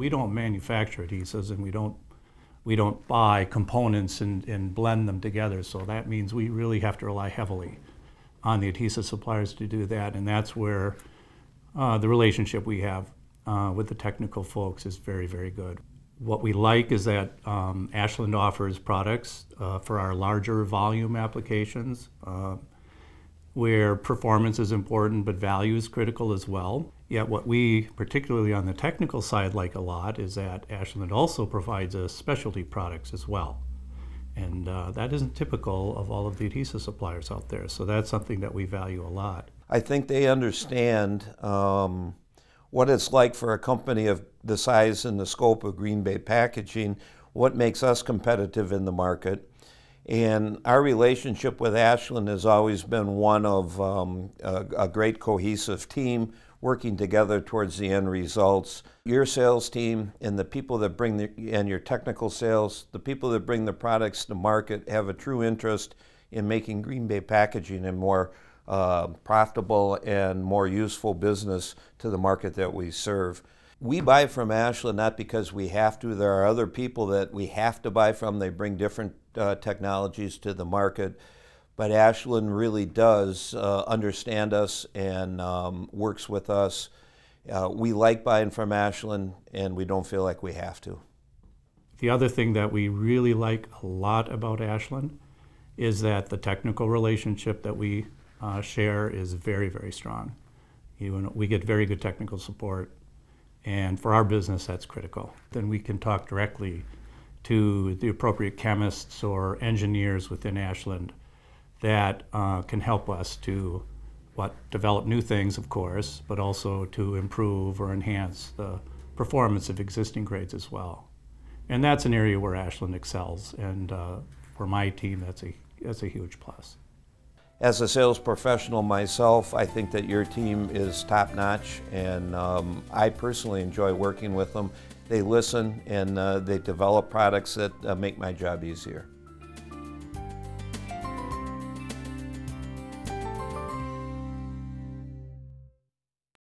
we don't manufacture adhesives, and we don't buy components and blend them together. So that means we really have to rely heavily on the adhesive suppliers to do that, and that's where the relationship we have with the technical folks is very, very good. What we like is that Ashland offers products for our larger volume applications where performance is important but value is critical as well. Yet what we, particularly on the technical side, like a lot is that Ashland also provides us specialty products as well. And that isn't typical of all of the adhesive suppliers out there. So that's something that we value a lot. I think they understand what it's like for a company of the size and the scope of Green Bay Packaging, what makes us competitive in the market. And our relationship with Ashland has always been one of a great cohesive team working together towards the end results. Your sales team and the people that and your technical sales, the people that bring the products to market have a true interest in making Green Bay Packaging a more profitable and more useful business to the market that we serve. We buy from Ashland not because we have to. There are other people that we have to buy from. They bring different technologies to the market. But Ashland really does understand us and works with us. We like buying from Ashland, and we don't feel like we have to. The other thing that we really like a lot about Ashland is that the technical relationship that we share is very, very strong. We get very good technical support, and for our business, that's critical. Then we can talk directly to the appropriate chemists or engineers within Ashland that can help us to develop new things, of course, but also to improve or enhance the performance of existing grades as well. And that's an area where Ashland excels, and for my team, that's a huge plus. As a sales professional myself, I think that your team is top-notch, and I personally enjoy working with them. They listen and they develop products that make my job easier.